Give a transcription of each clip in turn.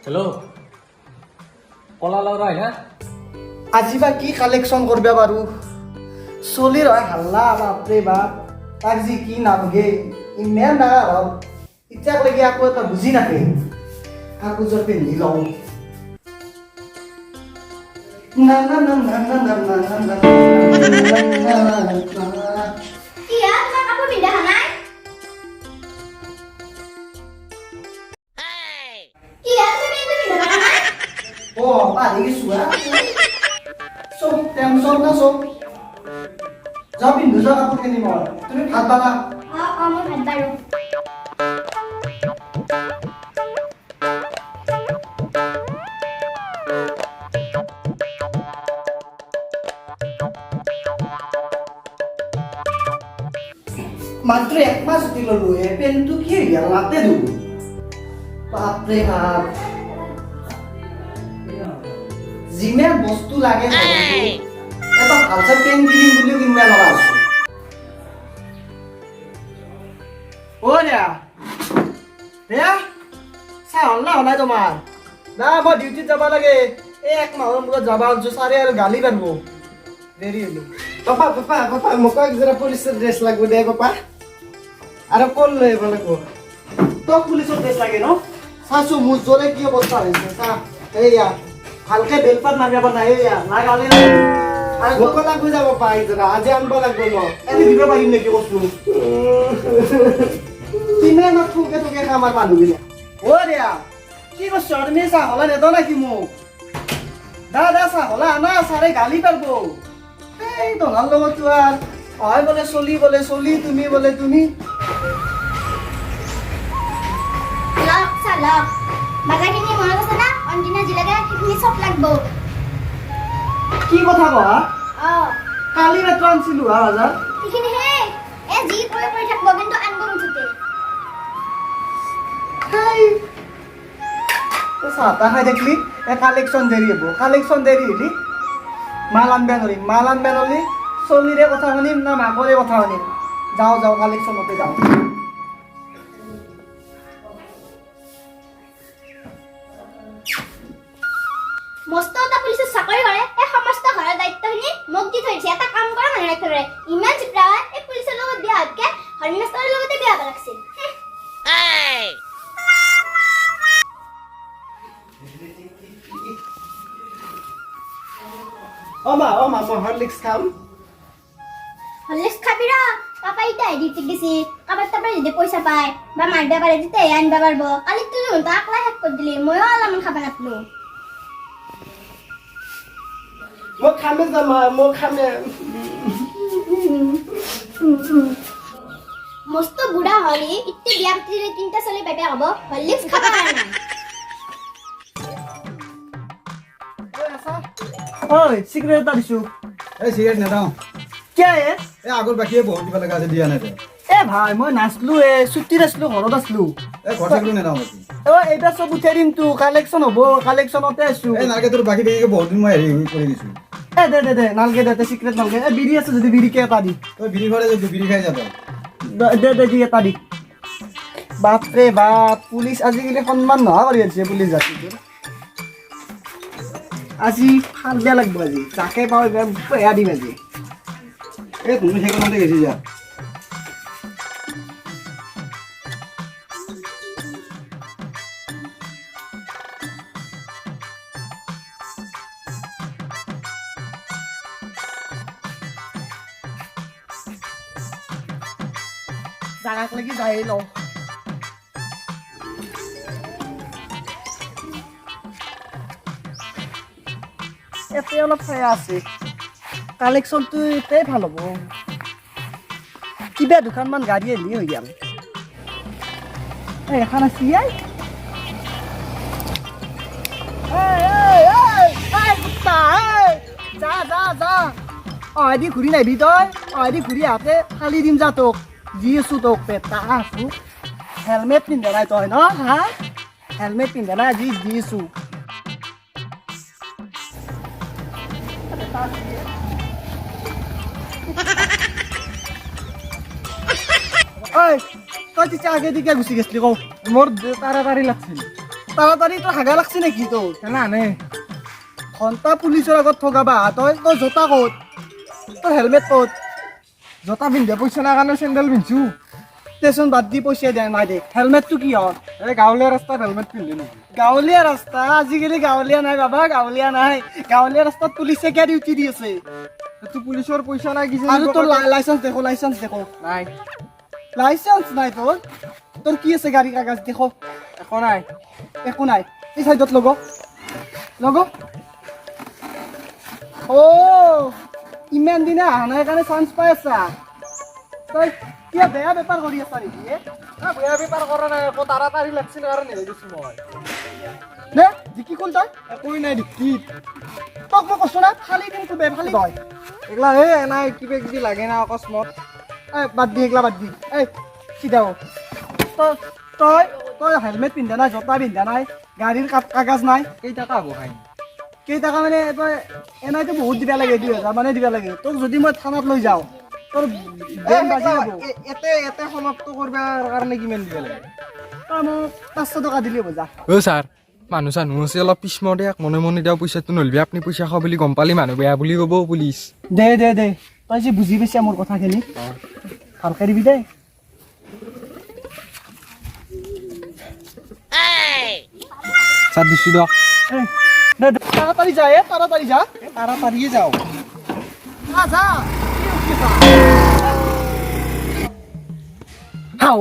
hello' কলা লাউৰা আহিলা আজি বা কি কালেকশ্যন কৰিব পাৰোঁ চলিৰ হয় হাল্লা বাপৰে বাপ তাক যি কি নালগে ইমান ডাঙৰ হ'ল এতিয়ালৈকে আকৌ এটা বুজি নাপায় কাপোৰযোৰ পিন্ধি লওঁ না না না না না না না না কি আর তোমার কাপড় পিন্ধা নাই কি আর তুমি পিন্ধা নাই ও পাৰি গৈছোঁ চব টেনশ্যন না চব যা পিন্ধো যা কাপোৰখিনি মই তুমি ভাত বানা মই ভাত বাৰো মাত্ৰ এক মাহ ছুটি ল'লো পেনটো কি হৈ গ'ল নাতে দিওঁ বাপৰে বাপ যিমান বস্তু লাগে এটা ভালছে পেন কিনিম বুলিও কিনিব লগা আছো অ' দেয়া চাহ হ'ল না নাই তোমাৰ না মই ডিউটিত যাব লাগে এই এক মাহৰ মূৰত যাব আছো চাৰে আৰু গালি পাৰিব দেৰি হ'লো পাপা পাপা পাপা মোক একযোৰা পুলিচৰ ড্ৰেছ লাগিব দে পাপা আৰু ক'ত লৈ আহিব লাগিব তোক পুলিচৰ ড্ৰেছ লাগে ন চাচো মোৰ জোৰে কি অৱস্থা হৈছে চা এইয়া ভালকে বেলপাত নাগাব নাই এইয়া নাগালে মোক লাগব যাব পাপা একযোৰা আজি আনিব লাগিব মই এনে দিব পাৰিম নেকি বস্তু কিমান ঠুকে ঠুকে খামাৰ মানুহবিলাক অ' দেয়া কি কৈছ তুমি চাহ হলা নেদ নাকি মোক দা চাহ হলা আনা চাৰে গালি পাৰিব এই তোমাৰ লগতো আৰু হয় বোলে চলি তুমি বোলে তুমি লক চালক বাজাৰখিনি মনত আছে না অন্তিনা জিলাকে সেইখিনি চব লাগব কি কথা কোৱা অ কালি মাত্ৰ আনিছিলো হা বাজাৰ সেইখিনি হে যি কৰি থাকিব কিন্তু আনব মুঠতে চাহ তাহ খাই থাকিলি কালেকশ্যন দেৰি হ'ব কালেকশ্যন দেৰি হ'লি মাল আনবা নৰি চলিৰে কথা শুনিম না মাকৰে কথা শুনিম যাওঁ কালেকশ্যনতে যাওঁ মস্ত এটা পুলিচৰ চাকৰি কৰে এই সমস্ত ঘৰৰ দায়িত্বখিনি মোক দি থৈছে এটা কাম কৰা মানুহ ৰাখিলে ইমান চিপৰা হয় এই পুলিচৰ লগত বিয়া হোৱাতকে হৰিণাস্তাৰৰ লগতে বিয়া হ'ব লাগিছিল অ' মা মই হৰলিক্স খাম হলিক্স খাবি ৰ পাপা এতিয়া ডিউটিত গেছি কাবাৰ তাৰ যদি পইচা পায় বা মাৰিব পাৰে তেতিয়াহে আনিব পাৰিব কালি তুই হুন আকলা শেষ কৰি দিলি ময়ো অলপমান খাব নাপালো মই খামে যাম মই খামে মস্ত বুঢ়া হলি ইতে বিয়া পাতিলে তিনটা চলি বেবে হ'ব হলিক্স খাব কাৰণে ঐ চিগাৰেট এটা দিছোঁ এই চিগাৰেট নেদাওঁ কিয় এই আগৰ বাকীয়ে বহুত কিবা লগা আছে দিয়া নাই তই ভাই মই নাচলো ছুটিত আছিলো ঘৰত আছিলো এই ঘৰ থাকিলেও নেদাওঁ বাকী এইবাৰ চব উঠাই দিম তো কালেকশ্যন হ'ব কালেকশ্যনতে আছো এই নালকে তোৰ বাকী বেগীকে বহুত দিন মই হেৰি কৰি দিছোঁ দে নালগে দে চিগাৰেট নালগে বিড়ি আছে যদি বিড়িকে এটা দি তই বিড়ি ঘৰে যদি বিড়ি খাই যাব দি এটা দি বাপৰে বাপ পুলিচ আজিকালি সন্মান নোহোৱা কৰি আছে পুলিচ জাতিটোৰ আজি ফাল বেয়া লাগব আজি যাকে পাওঁ বেয়া দিম আজি এই তুমি সেইখনতে গেছি যা জাগাক লাগি যাই লওঁ এতে অলপ ছায়া আছে কালেকশ্যনটো এটাই ভাল হ'ব কিবা দুখনমান গাড়ী আহিলে হৈ গ'ল এখন আছে যা অহেদি ঘূৰি নাহিবি তই অহেদি ঘূৰি আহোঁতে ফালি দিম যা তোক দি আছোঁ তোক পেটা আছোঁ হেলমেট পিন্ধা নাই তই ন হা হেলমেট পিন্ধা নাই আজি দি আছোঁ ঐ তই তেতিয়া আগে দিকে গুচি গেছলি কওঁ মোৰ তাড়াতাড়ি লাগছিল তাড়াতাড়ি তোৰ হাগা লাগছে নেকি তোৰ নানে ঘণ্টা পুলিচৰ আগত ঠগাবা তই জোতা ক'ত তোৰ হেলমেট ক'ত জোতা পিন্ধে পইচা নাই কাৰণে চেণ্ডেল পিন্ধছো ষ্টেচন বাদ দি পইচা দিয়া নাই দে হেলমেটটো কি হ'ল এই গাঁৱলীয়া ৰাস্তাত হেলমেট পিন্ধে নেকি গাঁৱলীয়া ৰাস্তা আজিকালি গাঁৱলীয়া নাই বাবা গাঁৱলীয়া নাই গাঁৱলীয়া ৰাস্তাত পুলিচে কিয় ডিউটি দি আছে তোৰ পুলিচৰ পইচা নাই কি আৰু তোৰ লাইচেন্স দেখো নাই লাইচেন্স নাই তোৰ কি আছে গাড়ী কাগজ দেখো একো নাই একো নাই এই চাইডত লগ অ ইমান দিনে অহা নাই কাৰণে চান্স পাই আছা তই কিয় বেয়া বেপাৰ কৰি আছা নেকি বেয়া বেপাৰ কৰা নাই আকৌ তাড়াতাড়ি লাগছিল কাৰণে গৈছো মই নে জিকি কোন তই একোই নাই ডিক্কিত তোক মই কৈছো না খালি দিম তোৰ বেফালি তই এইগিলা নাই কিবা কিবি লাগে না অকস্মাত বাদ দি এইগিলা বাদ দি চিধা হ তই তই হেলমেট পিন্ধা নাই জোতা পিন্ধা নাই গাড়ীৰ কাগজ নাই কেইটকা হ'ব খাই কেইটকা মানে তই এনাইতো বহুত দিবা লাগে 2000 মানে দিবা লাগে তোক যদি মই থানাত লৈ যাওঁ তোৰ বেন বাজি যাব এতে সমাপ্ত কৰিবৰ কাৰণে কিমান দিব লাগে তই মোক 500 টকা দিলি হ'ব যা অ' ছাৰ মানুহ চানুহ আছে অলপ পিছমো দিয়ক মনে মনে দিয়ক পইচাটো নলবি আপুনি পইচা খাওঁ বুলি গম পালি মানুহ বেয়া বুলি ক'ব পুলিচ দে তই যে বুজি পাইছা মোৰ কথাখিনি ভালকে দিবি দেই ছাৰ দিছোঁ দিয়ক তাড়াতাড়ি যা তাড়াতাড়িয়ে যাও যা হাও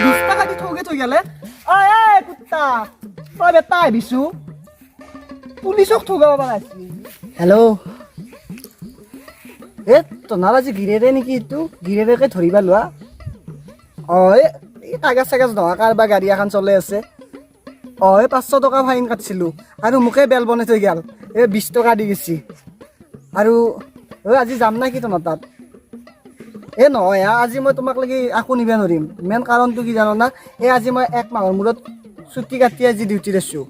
20 টাকা দি থৈ গেলে এই কুত্তা তই বেটা আহিছো পুলিচক ঠগাব পাৰাছি হেল্ল' তনাৰ আজি গিৰেৰে নেকি এইটো গিৰেৰেকে ধৰিবা লোৱা এই কাগজ চাগজ নহয় কাৰোবাৰ গাড়ী এখন চলে আছে 500 টকা ফাইন কাটিছিলোঁ আৰু মোকে বেল বনাই থৈ গেল 20 টকা দি গৈছি আৰু আজি যাম না কি তোমাৰ তাত নহয় আজি মই তোমাক লাগি আকৌ নিব নোৱাৰিম মেইন কাৰণটো কি জানো না আজি মই 1 মাহৰ মূৰত ছুটি কাটি আজি ডিউটিত আছোঁ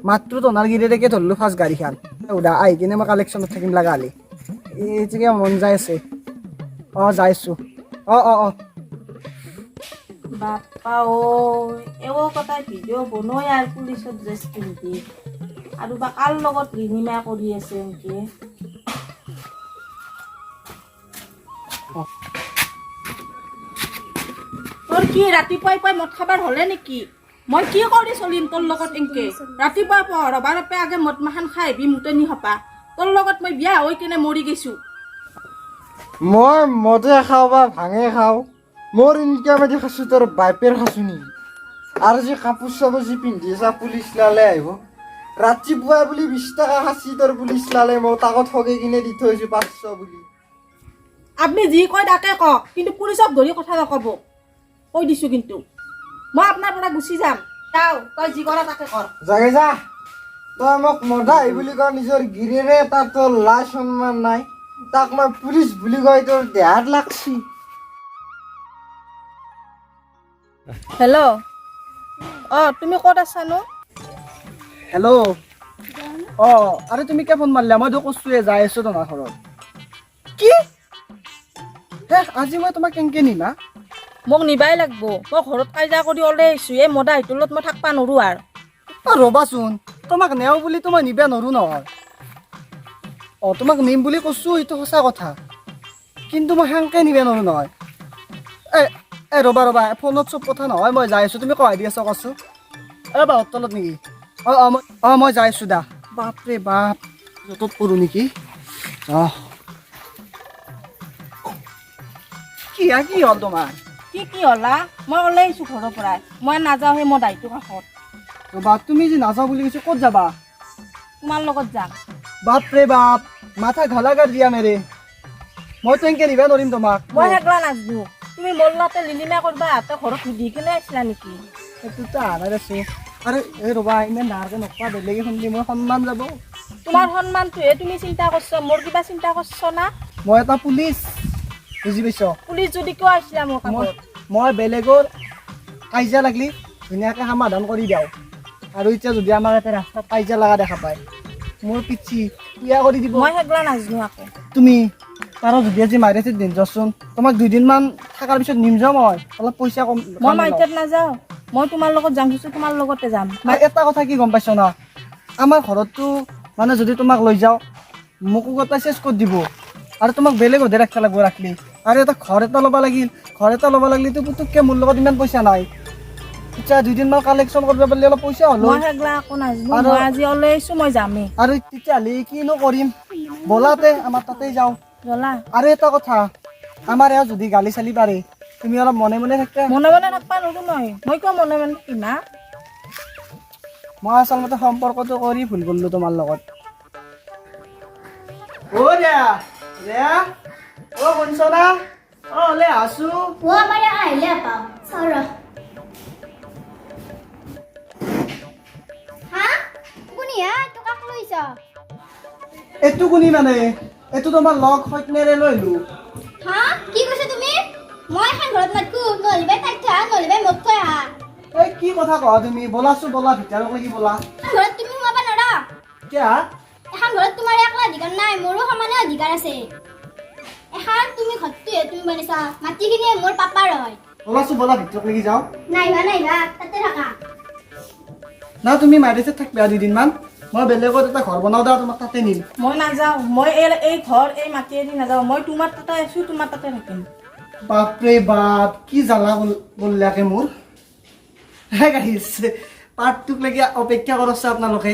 মাত্ৰ তনাৰ গিৰেৰেকে ধৰিলোঁ ফাৰ্ষ্ট গাড়ীখন আহি কিনে মই কালেকশ্যনত থাকিম লগা হ'লে এইটোকে মন যাই আছে যাই আছোঁ বাপ্পা ও এও কথাই ভিডিঅ' বনোই আর পুলিশত ড্রেস পিন্ধি আর বা কার লগত রিনিমা কৰি আছে এনকে তোৰ কি ৰাতিপুৱাই পুৱাই মদ খাবাৰ হলে নেকি মই কি কৰি চলিম তোৰ লগত এনকে ৰাতিপুৱা পঢ়াবাৰ আগে মদ মাখান খাই বি মুতেনি হপা তোৰ লগত মই বিয়া হৈ কিনে মৰি গৈছো মই মদে খাওঁ বা ভাঙে খাওঁ মোৰ ইনকাম দি খাইছোঁ তোৰ বাইপেৰ খাইছোঁ নেকি আৰু যে কাপোৰ চাপোৰ যি পিন্ধি আছা পুলিচ লালে আহিব ৰাতিপুৱাই বুলি 20 টকা খাচি তোৰ পুলিচ লালে মই তাকত ঠগি কিনে দি থৈছোঁ 500 বুলি আপনি যি কয় তাকে কওক কিন্তু পুলিচক ধৰি কথা নকব কৈ দিছো কিন্তু মই আপোনাৰ পৰা গুচি যাম যাও তই যি কৰা তাকে কৰ জাগে যা তই মোক মদাই বুলি কয় নিজৰ গিৰেৰে তাত তোৰ লাজ সন্মান নাই তাক মই পুলিচ বুলি কয় তোৰ দেহাত লাগছি হেল্ল' তুমি ক'ত আছানো হেল্ল' আৰু তুমি কিয় ফোন মাৰিলা মইতো কৈছোঁৱে যাই আছোঁ তোমাৰ ঘৰত কি আজি মই তোমাক কেনেকৈ নিমা মোক নিবাই লাগব মই ঘৰত কাজিয়া কৰি ওলাই আহিছোঁ এই মদা হিটোলত মই থাকবা নোৱাৰো আৰু ৰ'বাচোন তোমাক নেও বুলি মই নিবা নোৱাৰো নহয় তোমাক নিম বুলি কৈছোঁ এইটো সঁচা কথা কিন্তু মই সেনেকৈ নিবা নোৱাৰো নহয় ৰ'বা ফোনত চব কথা নহয় মই যাই আছোঁ তুমি কৰাই দি আছা কৈছোঁ বাহঁত তলত নেকি মই যাই আছোঁ দা বাপৰে বাপ য'তত কৰোঁ নেকি কি হ'ল তোমাৰ কি হলা মই ওলাই আহিছোঁ ঘৰৰ পৰাই মই নাযাওঁ সেই মদা হিটোৰ কাষত ৰ'বা তুমি যে নাযাওঁ বুলি কৈছোঁ ক'ত যাবা তোমাৰ লগত যাম বাপৰে বাপ মাথা ঘালা গাৰ দিয়া মেৰে মই তেনেকৈ নিবা নোৱাৰিম তোমাক মই সেইগলা নাজনো তুমি মোৰ লগতে লিলিমা কৰবা তই ঘৰত সুধি কিনে আহিছিলা নেকি সেইটোতো আনাৰ আছে আৰু ৰ'বা ইমান ডাঙৰকৈ নকবা বেলেগে শুনিলে মোৰ সন্মান যাব তোমাৰ সন্মানটোহে তুমি চিন্তা কৰছ মোৰ কিবা চিন্তা কৰছ না মই এটা পুলিচ বুজি পাইছ পুলিচ যদি কিয় আহিছিলা মোৰ কাষত মই বেলেগৰ কাজিয়া লাগলি ধুনীয়াকৈ সমাধান কৰি দিওঁ আৰু এতিয়া যদি আমাৰ ইয়াতে ৰাস্তাত কাজিয়া লগা দেখা পায় মোৰ পিছি বিয়া কৰি দিব মই সেইগলা নাজনো আকৌ তুমি তাৰ যদি আজি মাৰি দিন যাচোন তোমাক 2 দিনমান থকাৰ পিছত নিম যাওঁ মই অলপ পইচা কম মই মাইকেট নাযাওঁ মই তোমাৰ লগত যাম খুজিছো তোমাৰ লগতে যাম এটা কথা কি গম পাইছ না আমাৰ ঘৰততো মানে যদি তোমাক লৈ যাওঁ মোকো গোটাই চেছ কৰি দিব আৰু তোমাক বেলেগ অধে ৰাখিব লাগিব ৰাখলি আৰু এটা ঘৰ এটা ল'ব লাগিল ঘৰ এটা ল'ব লাগিলেতো পুতুককৈ মোৰ লগত ইমান পইচা নাই এতিয়া 2 দিনমান কালেকশ্যন কৰিব পাৰিলে অলপ পইচা হ'লো মই সেইগিলা একো নাজানো মই আজি ওলাই আহিছো মই যামেই আৰু তেতিয়াহ'লে কিনো কৰিম বলাতে আমাৰ তাতেই যাওঁ জ্বলা আৰু এটা কথা আমাৰ এওঁ যদি গালি চালি পাৰে তুমি অলপ মনে মনে থাকা মনে মনে থাকবা নোৱাৰো মই কিয় মনে মনে থাকিম হা মই আচলতে সম্পৰ্কটো কৰি ভুল কৰিলোঁ তোমাৰ লগত অ' ৰেয়া ৰেয়া অ' শুনছ না অ' ওলে আছো ও আমাৰ ইয়াত আহিলে পাওঁ চাওঁ ৰ হা কোনি হা তোক কাক লৈছ এইটো কোনি মানে এইটো তোমাৰ লগ সৈতনেৰে লৈলো হা কি কৈছা তুমি মই এখন ঘৰত নাথাকো নহ'লে তাইক থৈ আহা নহ'লে মোক থৈ আহা এই কি কথা কোৱা তুমি বলাছো বলা ভিতৰত লাগি বলা এখন ঘৰত তুমি সোমাব নোৱাৰা কিয়া এখন ঘৰত তোমাৰ একলা অধিকাৰ নাই মোৰো সমানে অধিকাৰ আছে এখন তুমি ঘৰটোহে তুমি বনাইছা মাটিখিনি মোৰ পাপাৰ হয় বলাছো বলা ভিতৰত লাগি যাওঁ নাইবা তাতে থাকা না তুমি মাৰিছে থাকবা 2 দিনমান মই বেলেগত এটা ঘৰ বনাওঁ দা তোমাক তাতে নিম মই নাযাওঁ মই এই ঘৰ এই মাটি এৰি নাযাওঁ মই তোমাৰ তাতে আছো তোমাৰ তাতে থাকিম বাপৰে বাপ কি জ্বালা বললাকে মোৰ হে গাইছ পাৰ্টটোক লাগি অপেক্ষা কৰছে আপোনালোকে